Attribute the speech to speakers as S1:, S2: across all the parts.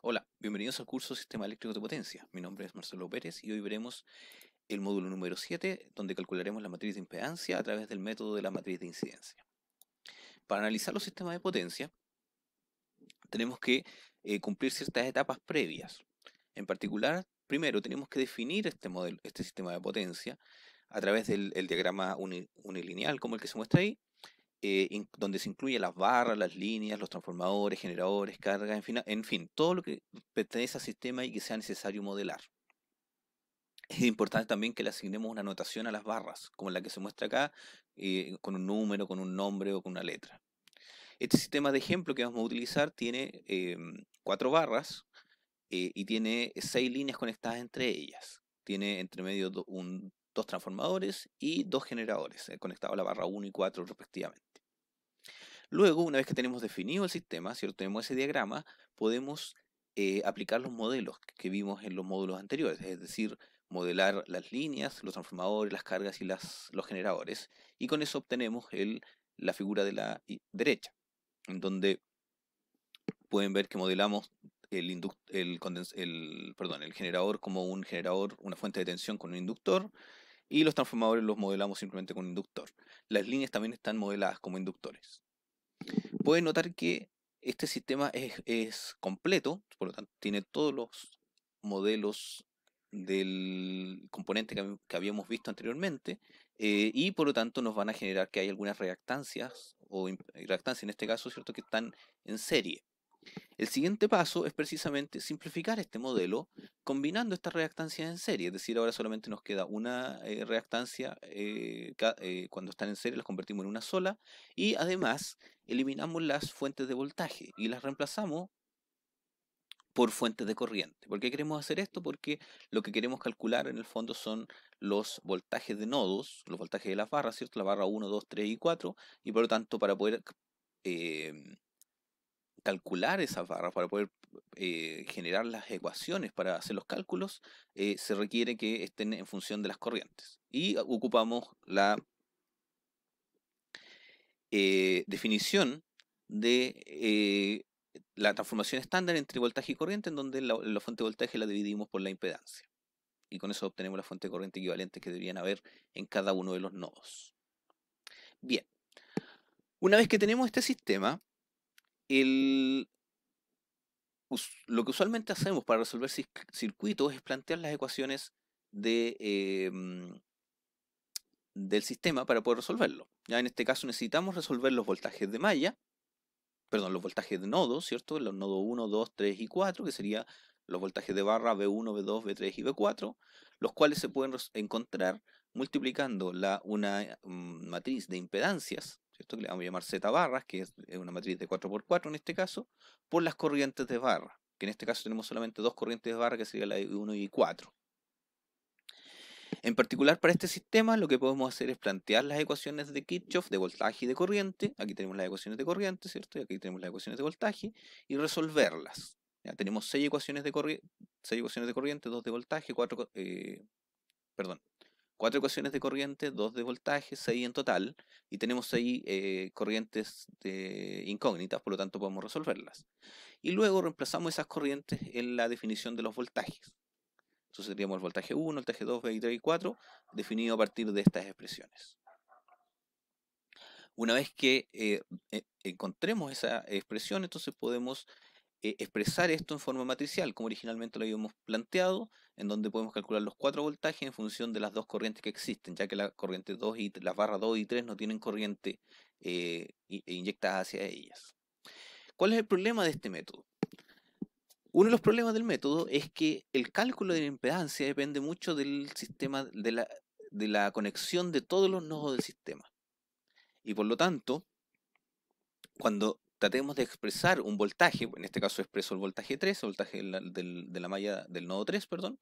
S1: Hola, bienvenidos al curso Sistema Eléctrico de Potencia. Mi nombre es Marcelo Pérez y hoy veremos el módulo número 7, donde calcularemos la matriz de impedancia a través del método de la matriz de incidencia. Para analizar los sistemas de potencia, tenemos que cumplir ciertas etapas previas. En particular, primero tenemos que definir este sistema de potencia a través del diagrama unilineal, como el que se muestra ahí, donde se incluye las barras, las líneas, los transformadores, generadores, cargas, en fin, todo lo que pertenece al sistema y que sea necesario modelar. Es importante también que le asignemos una notación a las barras, como la que se muestra acá, con un número, con un nombre o con una letra. Este sistema de ejemplo que vamos a utilizar tiene 4 barras y tiene 6 líneas conectadas entre ellas. Tiene entre medio dos transformadores y 2 generadores conectados a la barra 1 y 4 respectivamente. Luego, una vez que tenemos definido el sistema, ¿cierto? Tenemos ese diagrama, podemos aplicar los modelos que vimos en los módulos anteriores, es decir, modelar las líneas, los transformadores, las cargas y los generadores, y con eso obtenemos la figura de la derecha, en donde pueden ver que modelamos el generador como un generador, una fuente de tensión con un inductor, y los transformadores los modelamos simplemente con un inductor. Las líneas también están modeladas como inductores. Pueden notar que este sistema es completo, por lo tanto tiene todos los modelos del componente que habíamos visto anteriormente, y por lo tanto nos van a generar que hay algunas reactancias, o reactancias en este caso, ¿cierto?, que están en serie. El siguiente paso es precisamente simplificar este modelo combinando estas reactancias en serie, es decir, ahora solamente nos queda una reactancia, cuando están en serie las convertimos en una sola, y además eliminamos las fuentes de voltaje y las reemplazamos por fuentes de corriente. ¿Por qué queremos hacer esto? Porque lo que queremos calcular en el fondo son los voltajes de nodos, los voltajes de las barras, ¿cierto? La barra 1, 2, 3 y 4, y por lo tanto para poder eh, calcular esas barras, para poder generar las ecuaciones para hacer los cálculos, se requiere que estén en función de las corrientes. Y ocupamos la definición de la transformación estándar entre voltaje y corriente, en donde la fuente de voltaje la dividimos por la impedancia. Y con eso obtenemos la fuente de corriente equivalente que deberían haber en cada uno de los nodos. Bien, una vez que tenemos este sistema, el, lo que usualmente hacemos para resolver circuitos es plantear las ecuaciones del sistema para poder resolverlo. Ya en este caso necesitamos resolver los voltajes de malla, perdón, los voltajes de nodos, ¿cierto? Los nodos 1, 2, 3 y 4, que serían los voltajes de barra B1, B2, B3 y B4, los cuales se pueden encontrar multiplicando una matriz de impedancias, ¿cierto?, que le vamos a llamar Z barras, que es una matriz de 4x4 en este caso, por las corrientes de barra, que en este caso tenemos solamente dos corrientes de barra, que sería la I1 y I4. En particular para este sistema lo que podemos hacer es plantear las ecuaciones de Kirchhoff de voltaje y de corriente. Aquí tenemos las ecuaciones de corriente, ¿cierto? Y aquí tenemos las ecuaciones de voltaje y resolverlas. Ya tenemos 6 ecuaciones de corriente, 2 de voltaje, 4 ecuaciones de corriente, 2 de voltaje, 6 en total, y tenemos 6 corrientes incógnitas, por lo tanto podemos resolverlas. Y luego reemplazamos esas corrientes en la definición de los voltajes. Entonces tendríamos el voltaje 1, el voltaje 2, B, 3 y 4, definido a partir de estas expresiones. Una vez que encontremos esa expresión, entonces podemos expresar esto en forma matricial, como originalmente lo habíamos planteado, en donde podemos calcular los 4 voltajes en función de las dos corrientes que existen, ya que la corriente 2 y las barras 2 y 3 no tienen corriente inyectada hacia ellas. ¿Cuál es el problema de este método? Uno de los problemas del método es que el cálculo de la impedancia depende mucho del sistema, de la conexión de todos los nodos del sistema. Y por lo tanto, cuando tratemos de expresar un voltaje, en este caso expreso el voltaje 3, el voltaje de la malla del nodo 3, perdón,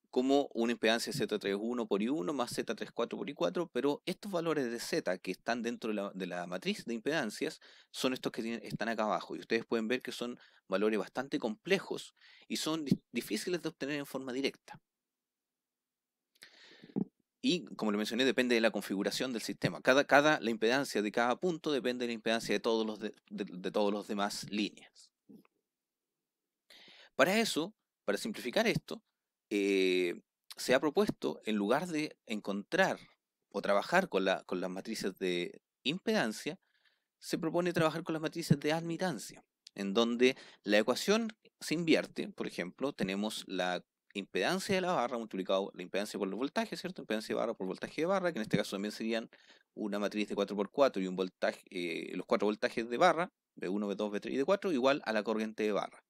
S1: como una impedancia Z31 por I1 más Z34 por I4, pero estos valores de Z que están dentro de la matriz de impedancias son estos que están acá abajo, y ustedes pueden ver que son valores bastante complejos y son difíciles de obtener en forma directa. Y como le mencioné, depende de la configuración del sistema. La impedancia de cada punto depende de la impedancia de todos los demás líneas. Para eso, para simplificar esto, se ha propuesto, en lugar de encontrar o trabajar con las matrices de impedancia, se propone trabajar con las matrices de admitancia, en donde la ecuación se invierte. Por ejemplo, tenemos la impedancia de la barra multiplicado la impedancia por el voltaje, ¿cierto? Impedancia de barra por voltaje de barra, que en este caso también serían una matriz de 4x4 y un voltaje, los 4 voltajes de barra, V1, V2, V3 y V4, igual a la corriente de barra.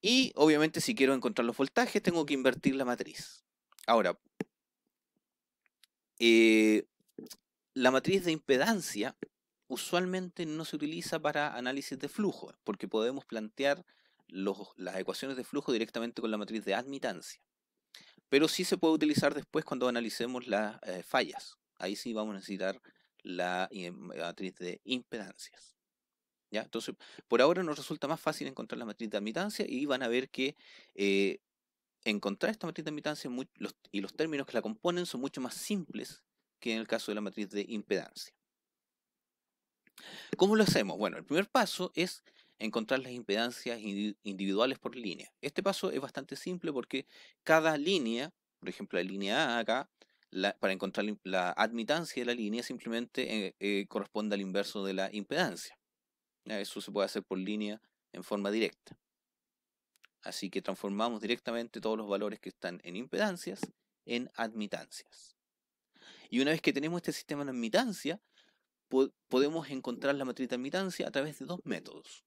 S1: Y obviamente si quiero encontrar los voltajes, tengo que invertir la matriz. Ahora, la matriz de impedancia usualmente no se utiliza para análisis de flujo, porque podemos plantear las ecuaciones de flujo directamente con la matriz de admitancia. Pero sí se puede utilizar después cuando analicemos las fallas. Ahí sí vamos a necesitar la matriz de impedancias. ¿Ya? Entonces, por ahora nos resulta más fácil encontrar la matriz de admitancia y van a ver que encontrar esta matriz de admitancia y los términos que la componen son mucho más simples que en el caso de la matriz de impedancia. ¿Cómo lo hacemos? Bueno, el primer paso es encontrar las impedancias individuales por línea. Este paso es bastante simple porque cada línea, por ejemplo la línea A acá, para encontrar la admitancia de la línea simplemente corresponde al inverso de la impedancia. Eso se puede hacer por línea en forma directa. Así que transformamos directamente todos los valores que están en impedancias en admitancias. Y una vez que tenemos este sistema de admitancia, podemos encontrar la matriz de admitancia a través de dos métodos.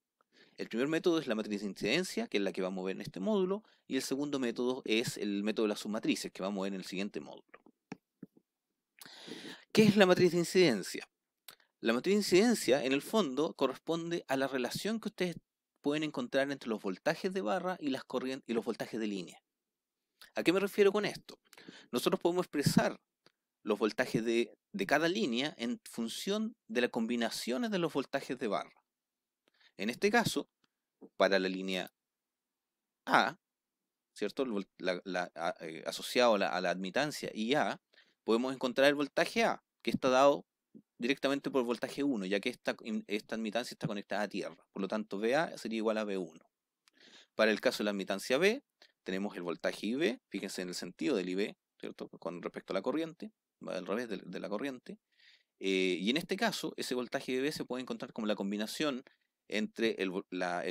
S1: El primer método es la matriz de incidencia, que es la que vamos a ver en este módulo, y el segundo método es el método de las submatrices, que vamos a ver en el siguiente módulo. ¿Qué es la matriz de incidencia? La matriz de incidencia, en el fondo, corresponde a la relación que ustedes pueden encontrar entre los voltajes de barra y los voltajes de línea. ¿A qué me refiero con esto? Nosotros podemos expresar los voltajes de cada línea en función de las combinaciones de los voltajes de barra. En este caso, para la línea A, ¿cierto? Asociado a la admitancia IA, podemos encontrar el voltaje A, que está dado directamente por el voltaje 1, ya que esta admitancia está conectada a tierra. Por lo tanto, VA sería igual a V1. Para el caso de la admitancia B, tenemos el voltaje IB, fíjense en el sentido del IB, ¿cierto? Con respecto a la corriente, va al revés de la corriente. Y en este caso, ese voltaje IB se puede encontrar como la combinación entre el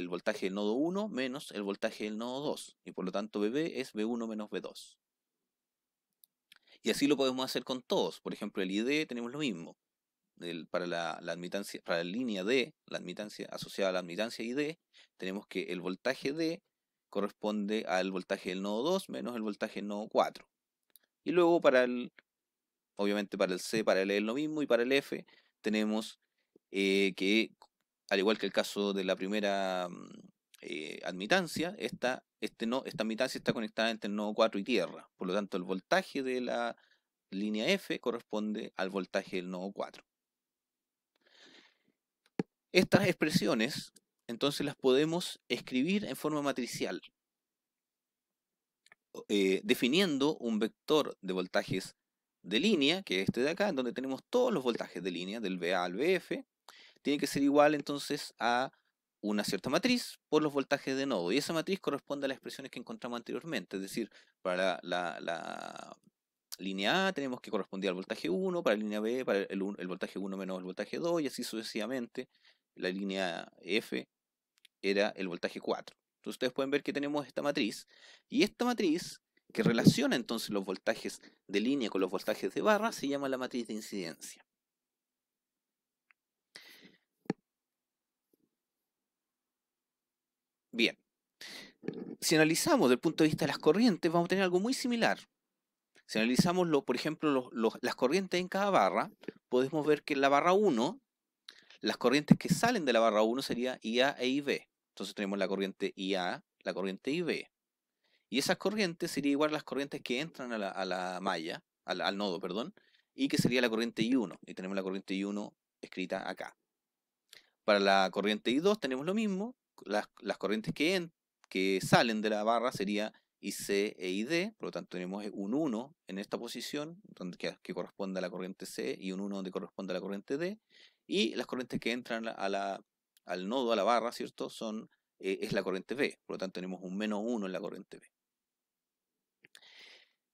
S1: voltaje del nodo 1 menos el voltaje del nodo 2. Y por lo tanto, BB es V1 menos V2. Y así lo podemos hacer con todos. Por ejemplo, el ID tenemos lo mismo. Para la admitancia, para la línea D, la admitancia asociada a la admitancia ID, tenemos que el voltaje D corresponde al voltaje del nodo 2 menos el voltaje del nodo 4. Y luego obviamente para el C, para el E es lo mismo, y para el F tenemos que, al igual que el caso de la primera admitancia, esta admitancia está conectada entre el nodo 4 y tierra. Por lo tanto, el voltaje de la línea F corresponde al voltaje del nodo 4. Estas expresiones, entonces, las podemos escribir en forma matricial, definiendo un vector de voltajes de línea, que es este de acá, en donde tenemos todos los voltajes de línea, del VA al VF, tiene que ser igual entonces a una cierta matriz por los voltajes de nodo. Y esa matriz corresponde a las expresiones que encontramos anteriormente. Es decir, para la línea A tenemos que corresponder al voltaje 1, para la línea B, para el voltaje 1 menos el voltaje 2, y así sucesivamente. La línea F era el voltaje 4. Entonces ustedes pueden ver que tenemos esta matriz, y esta matriz que relaciona entonces los voltajes de línea con los voltajes de barra se llama la matriz de incidencia. Bien, si analizamos desde el punto de vista de las corrientes, vamos a tener algo muy similar. Si analizamos, por ejemplo, las corrientes en cada barra, podemos ver que en la barra 1, las corrientes que salen de la barra 1 serían IA e IB. Entonces tenemos la corriente IA, la corriente IB. Y esas corrientes serían igual a las corrientes que entran a la malla, al nodo, perdón, y que sería la corriente I1. Y tenemos la corriente I1 escrita acá. Para la corriente I2 tenemos lo mismo. Las corrientes que salen de la barra sería IC e ID. Por lo tanto tenemos un 1 en esta posición, que corresponde a la corriente C, y un 1 donde corresponde a la corriente D. Y las corrientes que entran al nodo, a la barra, ¿cierto? Son es la corriente B, por lo tanto tenemos un -1 en la corriente B.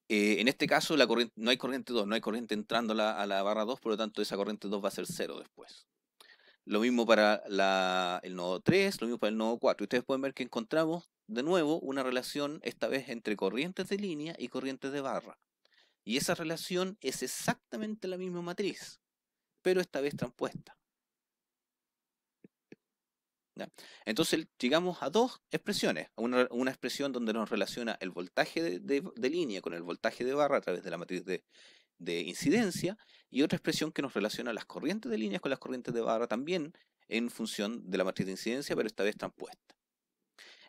S1: En este caso no hay corriente 2, no hay corriente entrando a la barra 2, por lo tanto esa corriente 2 va a ser 0 después. Lo mismo para el nodo 3, lo mismo para el nodo 4. Ustedes pueden ver que encontramos de nuevo una relación, esta vez entre corrientes de línea y corrientes de barra. Y esa relación es exactamente la misma matriz, pero esta vez transpuesta. ¿Ya? Entonces llegamos a dos expresiones. Una expresión donde nos relaciona el voltaje de línea con el voltaje de barra a través de la matriz de incidencia, y otra expresión que nos relaciona las corrientes de línea con las corrientes de barra también en función de la matriz de incidencia, pero esta vez transpuesta.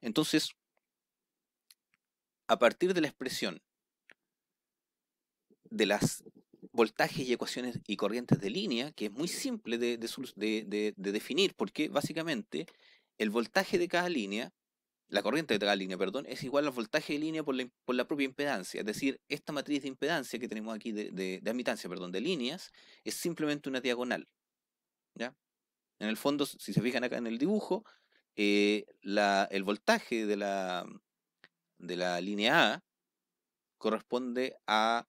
S1: Entonces, a partir de la expresión de las voltajes y ecuaciones y corrientes de línea, que es muy simple de definir, porque básicamente el voltaje de cada línea, la corriente de cada línea, perdón, es igual al voltaje de línea por la propia impedancia. Es decir, esta matriz de impedancia que tenemos aquí, de admitancia, perdón, de líneas, es simplemente una diagonal. ¿Ya? En el fondo, si se fijan acá en el dibujo, el voltaje de la línea A corresponde a,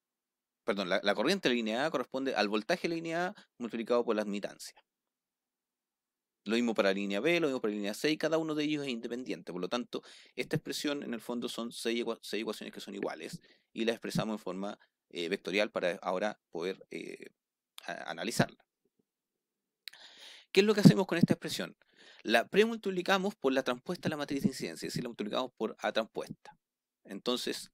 S1: perdón, la corriente de la línea A corresponde al voltaje de la línea A multiplicado por la admitancia. Lo mismo para la línea B, lo mismo para la línea C, y cada uno de ellos es independiente. Por lo tanto, esta expresión en el fondo son seis ecuaciones que son iguales y las expresamos en forma vectorial para ahora poder analizarla. ¿Qué es lo que hacemos con esta expresión? La premultiplicamos por la transpuesta a la matriz de incidencia, es decir, la multiplicamos por A transpuesta. Entonces,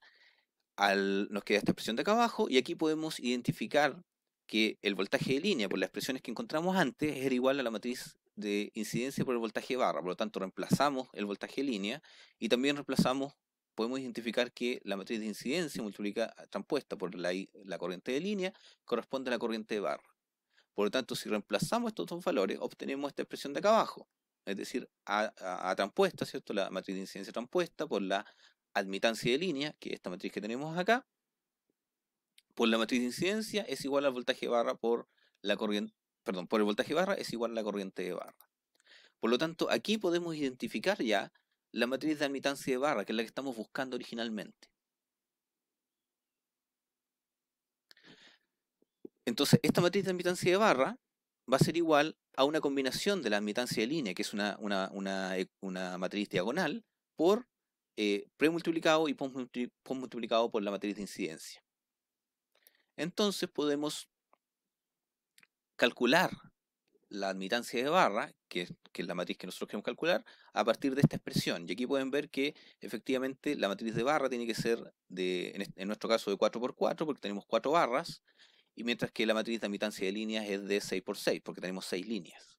S1: nos queda esta expresión de acá abajo, y aquí podemos identificar que el voltaje de línea por las expresiones que encontramos antes era igual a la matriz de incidencia por el voltaje de barra. Por lo tanto, reemplazamos el voltaje de línea y también podemos identificar que la matriz de incidencia transpuesta por la corriente de línea corresponde a la corriente de barra. Por lo tanto, si reemplazamos estos dos valores, obtenemos esta expresión de acá abajo. Es decir, A transpuesta, ¿cierto? La matriz de incidencia transpuesta por la admitancia de línea, que es esta matriz que tenemos acá, por la matriz de incidencia es igual al voltaje de barra por la corriente, perdón, por el voltaje de barra es igual a la corriente de barra. Por lo tanto, aquí podemos identificar ya la matriz de admitancia de barra, que es la que estamos buscando originalmente. Entonces, esta matriz de admitancia de barra va a ser igual a una combinación de la admitancia de línea, que es una matriz diagonal, por premultiplicado y postmultiplicado por la matriz de incidencia. Entonces podemos calcular la admitancia de barra, que es la matriz que nosotros queremos calcular, a partir de esta expresión. Y aquí pueden ver que efectivamente la matriz de barra tiene que ser, en nuestro caso, de 4×4, porque tenemos 4 barras, y mientras que la matriz de admitancia de líneas es de 6×6, porque tenemos 6 líneas.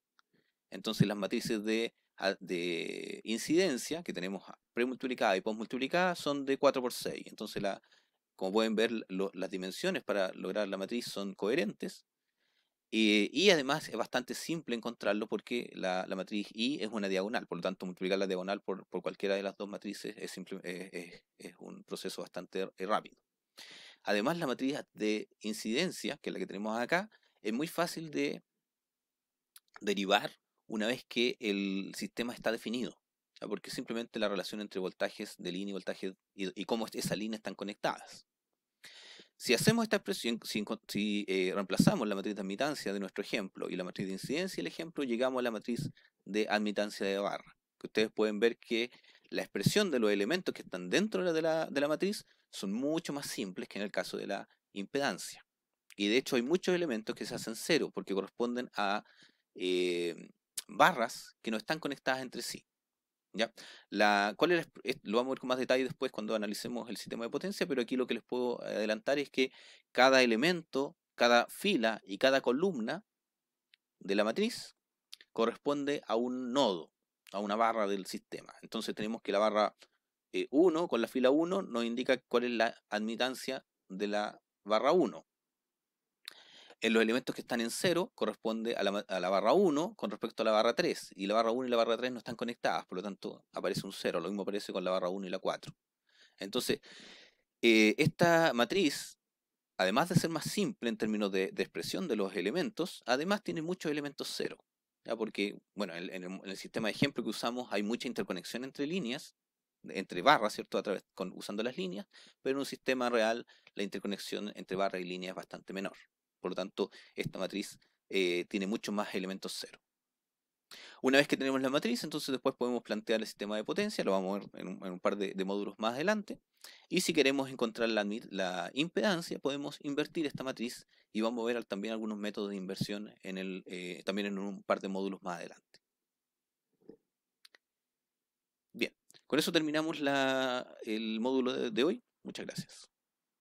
S1: Entonces las matrices de incidencia, que tenemos premultiplicada y postmultiplicada, son de 4×6. Entonces, como pueden ver, las dimensiones para lograr la matriz son coherentes. Y además es bastante simple encontrarlo porque la matriz I es una diagonal, por lo tanto multiplicar la diagonal por cualquiera de las dos matrices es un proceso bastante rápido. Además, la matriz de incidencia, que es la que tenemos acá, es muy fácil de derivar una vez que el sistema está definido, porque simplemente la relación entre voltajes de línea y voltajes y cómo esas líneas están conectadas. Si hacemos esta expresión, si reemplazamos la matriz de admitancia de nuestro ejemplo y la matriz de incidencia del ejemplo, llegamos a la matriz de admitancia de barra. Que ustedes pueden ver que la expresión de los elementos que están dentro de la matriz son mucho más simples que en el caso de la impedancia. Y de hecho hay muchos elementos que se hacen cero porque corresponden a barras que no están conectadas entre sí. ¿Ya? Lo vamos a ver con más detalle después cuando analicemos el sistema de potencia, pero aquí lo que les puedo adelantar es que cada elemento, cada fila y cada columna de la matriz corresponde a un nodo, a una barra del sistema. Entonces tenemos que la barra 1 con la fila 1 nos indica cuál es la admitancia de la barra 1. En los elementos que están en 0 corresponde a la barra 1 con respecto a la barra 3. Y la barra 1 y la barra 3 no están conectadas, por lo tanto aparece un 0. Lo mismo aparece con la barra 1 y la 4. Entonces, esta matriz, además de ser más simple en términos de expresión de los elementos, además tiene muchos elementos 0. ¿ya? Porque, bueno, en el sistema de ejemplo que usamos hay mucha interconexión entre líneas, entre barras, ¿cierto? Usando las líneas, pero en un sistema real la interconexión entre barra y línea es bastante menor. Por lo tanto, esta matriz tiene muchos más elementos cero. Una vez que tenemos la matriz, entonces después podemos plantear el sistema de potencia, lo vamos a ver en un par de módulos más adelante. Y si queremos encontrar la impedancia, podemos invertir esta matriz y vamos a ver también algunos métodos de inversión también en un par de módulos más adelante. Bien, con eso terminamos el módulo de hoy. Muchas gracias.